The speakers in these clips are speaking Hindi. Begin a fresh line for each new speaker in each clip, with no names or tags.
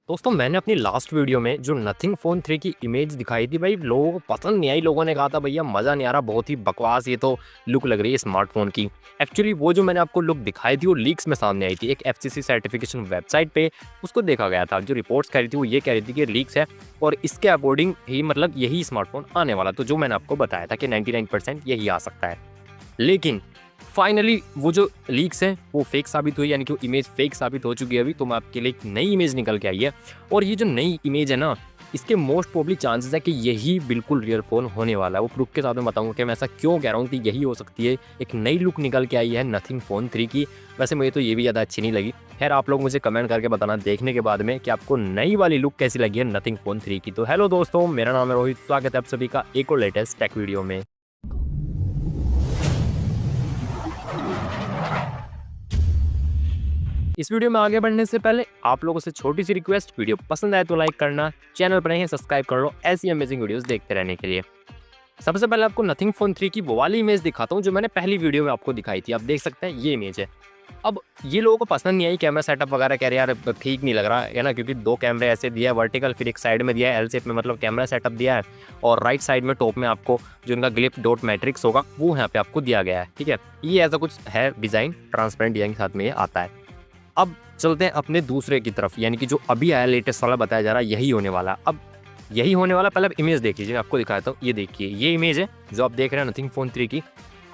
दोस्तों मैंने अपनी लास्ट वीडियो में जो नथिंग फ़ोन 3 की इमेज दिखाई थी भाई लोगों को पसंद नहीं आई। लोगों ने कहा था भैया मज़ा नहीं आ रहा, बहुत ही बकवास ये तो लुक लग रही है स्मार्टफोन की। एक्चुअली वो जो मैंने आपको लुक दिखाई थी वो लीक्स में सामने आई थी। एक एफसीसी सर्टिफिकेशन वेबसाइट पे उसको देखा गया था। जो रिपोर्ट्स कह रही थी वो ये कह रही थी कि लीक्स है और इसके अकॉर्डिंग ही मतलब यही स्मार्टफोन आने वाला। तो जो मैंने आपको बताया था कि 99% यही आ सकता है, लेकिन फाइनली वो जो लीक्स हैं वो फेक साबित हुई, यानी कि वो इमेज फेक साबित हो चुकी है। अभी तो मैं आपके लिए एक नई इमेज निकल के आई है और ये जो नई इमेज है ना, इसके मोस्ट प्रोबेबली चांसेस है कि यही बिल्कुल रियल फ़ोन होने वाला है। वो प्रूफ के साथ मैं बताऊंगा कि मैं ऐसा क्यों कह रहा हूँ कि यही हो सकती है। एक नई लुक निकल के आई है नथिंग फ़ोन 3 की। वैसे मुझे तो ये भी ज़्यादा अच्छी नहीं लगी। खैर आप लोग मुझे कमेंट करके बताना देखने के बाद में कि आपको नई वाली लुक कैसी लगी है नथिंग फ़ोन 3 की। तो हेलो दोस्तों, मेरा नाम है रोहित, स्वागत है आप सभी का एक और लेटेस्ट टेक वीडियो में। इस वीडियो में आगे बढ़ने से पहले आप लोगों से छोटी सी रिक्वेस्ट, वीडियो पसंद आए तो लाइक करना, चैनल पर नहीं है सब्सक्राइब कर लो ऐसी अमेजिंग वीडियोस देखते रहने के लिए। सबसे पहले आपको नथिंग फ़ोन 3 की वो वाली इमेज दिखाता हूँ जो मैंने पहली वीडियो में आपको दिखाई थी। आप देख सकते हैं ये इमेज है। अब ये लोगों को पसंद नहीं आई, कैमरा सेटअप वगैरह कह रहे यार ठीक नहीं लग रहा है ना, क्योंकि दो कैमरे ऐसे दिया है वर्टिकल, फिर एक साइड में दिया है एल शेप में, मतलब कैमरा सेटअप दिया है और राइट साइड में टॉप में आपको जो इनका ग्लिप डॉट मैट्रिक्स होगा वो यहाँ पे आपको दिया गया है। ठीक है, ये ऐसा कुछ है डिज़ाइन, ट्रांसपेरेंट डिज़ाइन के साथ में ये आता है। अब चलते हैं अपने दूसरे की तरफ, यानी कि जो अभी आया लेटेस्ट वाला बताया जा रहा है यही होने वाला। अब यही होने वाला, पहले इमेज देख लीजिए, आपको दिखाता हूँ। ये देखिए ये इमेज है जो आप देख रहे हैं नथिंग फ़ोन 3 की।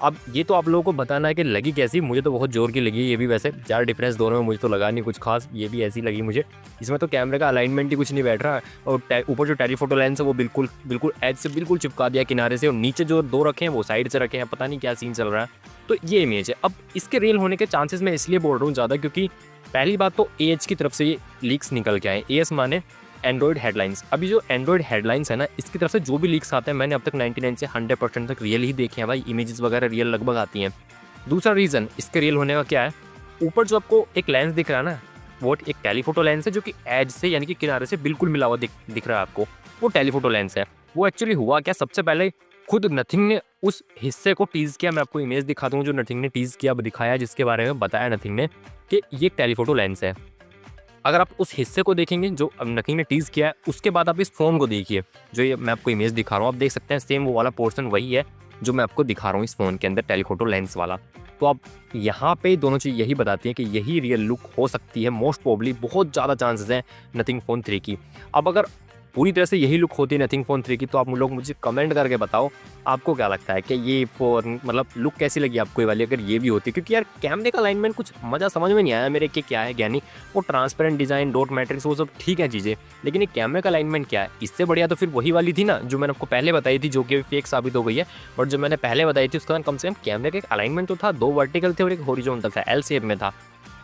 अब ये तो आप लोगों को बताना है कि लगी कैसी। मुझे तो बहुत जोर की लगी ये भी, वैसे ज़्यादा डिफरेंस दोनों में मुझे तो लगा नहीं कुछ खास। ये भी ऐसी लगी मुझे। इसमें तो कैमरे का अलाइनमेंट ही कुछ नहीं बैठ रहा है और ऊपर जो टेलीफोटो लेंस है वो बिल्कुल बिल्कुल एज से बिल्कुल चिपका दिया किनारे से, और नीचे जो दो रखे हैं वो साइड से रखे हैं। पता नहीं क्या सीन चल रहा है। तो ये इमेज है। अब इसके रियल होने के चांसेस मैं इसलिए बोल रहा हूँ ज़्यादा, क्योंकि पहली बात तो एएच की तरफ से ये लीक्स निकल के आए। एएच माने एंड्रॉइड हेडलाइंस। अभी जो एंड्रॉइड हेडलाइंस है ना, इसकी तरफ से जो भी लीक्स आते हैं मैंने अब तक 99 से 100% तक रियल ही देखे हैं भाई। इमेजेस वगैरह रियल लगभग आती हैं। दूसरा रीज़न इसके रियल होने का क्या है, ऊपर जो आपको एक लेंस दिख रहा है ना, वो एक टेलीफोटो लेंस है जो कि एज से यानी कि किनारे से बिल्कुल मिला हुआ दिख रहा है आपको। वो टेलीफोटो लेंस है। वो एक्चुअली हुआ क्या, सबसे पहले खुद नथिंग ने उस हिस्से को टीज़ किया। मैं आपको इमेज दिखा दूँ जो नथिंग ने टीज़ किया, दिखाया, जिसके बारे में बताया नथिंग ने कि ये एक टेलीफोटो लेंस है। अगर आप उस हिस्से को देखेंगे जो नथिंग ने टीज़ किया है, उसके बाद आप इस फ़ोन को देखिए जो ये मैं आपको इमेज दिखा रहा हूँ। आप देख सकते हैं सेम वो वाला पोर्शन वही है जो मैं आपको दिखा रहा हूँ इस फ़ोन के अंदर, टेलीफोटो लेंस वाला। तो आप यहाँ पे दोनों चीज़ यही बताती हैं कि यही रियल लुक हो सकती है। मोस्ट प्रोबेबली बहुत ज़्यादा चांसेस हैं नथिंग फ़ोन 3 की। अब अगर पूरी तरह से यही लुक होती है नथिंग फ़ोन 3 की, तो आप लोग मुझे कमेंट करके बताओ आपको क्या लगता है कि ये फ़ोन मतलब लुक कैसी लगी आपको ये वाली, अगर ये भी होती। क्योंकि यार कैमरे का अलाइनमेंट कुछ मज़ा समझ में नहीं आया मेरे कि क्या है क्या नहीं। वो ट्रांसपेरेंट डिज़ाइन, डॉट मैट्रिक्स, वो सब ठीक है चीज़ें, लेकिन ये कैमरे का अलाइनमेंट क्या है। इससे बढ़िया तो फिर वही वाली थी ना जो मैंने आपको पहले बताई थी, जो कि फेक साबित हो गई है। बट जो मैंने पहले बताई थी उसका कम से कम कैमरे का एक अलाइनमेंट तो था, दो वर्टिकल थे और एक हॉरिजॉन्टल था, एल शेप में था।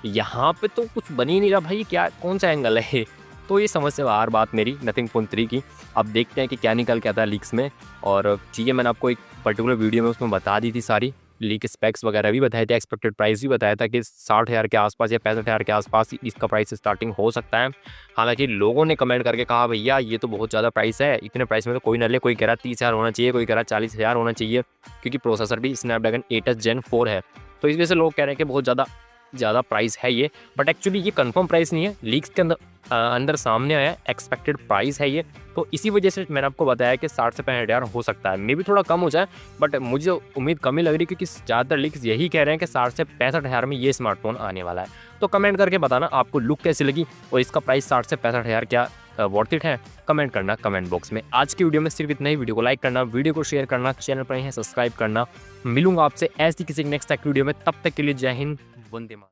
यहाँ पे तो कुछ बन ही नहीं रहा भाई, क्या कौन सा एंगल है। तो ये समझ से बाहर बात मेरी नथिंग फ़ोन 3 की। अब देखते हैं कि क्या निकल के आता है लीक्स में। और चीज़ें मैंने आपको एक पर्टिकुलर वीडियो में उसमें बता दी थी सारी, लीक स्पेक्स वगैरह भी बताए थे, एक्सपेक्टेड प्राइस भी बताया था कि 60,000 के आसपास या 65,000 के आसपास इसका प्राइस स्टार्टिंग हो सकता है। हालांकि लोगों ने कमेंट करके कहा भैया ये तो बहुत ज़्यादा प्राइस है, इतने प्राइस में तो कोई ना ले। कोई कह रहा 30,000 होना चाहिए, कोई कह रहा 40,000 होना चाहिए, क्योंकि प्रोसेसर भी स्नैपड्रैगन 8s Gen 4 है। तो इस वजह से लोग कह रहे हैं कि बहुत ज़्यादा प्राइस है ये। बट एक्चुअली ये कंफर्म प्राइस नहीं है, लीक्स के अंदर सामने आया एक्सपेक्टेड प्राइस है ये। तो इसी वजह से मैंने आपको बताया कि 60 से 65,000 हो सकता है, मे भी थोड़ा कम हो जाए, बट मुझे उम्मीद कम ही लग रही, क्योंकि ज़्यादातर लीक्स यही कह रहे हैं कि 60 से 65,000 में ये स्मार्टफोन आने वाला है। तो कमेंट करके बताना आपको लुक कैसी लगी और इसका प्राइस 60 से 65,000 क्या वर्थ इट है, कमेंट करना कमेंट बॉक्स में। आज की वीडियो में सिर्फ इतना ही। वीडियो को लाइक करना, वीडियो को शेयर करना, चैनल पर नहीं है सब्सक्राइब करना। मिलूंगा आपसे ऐसी किसी नेक्स्ट वीडियो में, तब तक के लिए जय हिंद, वंदे मातरम।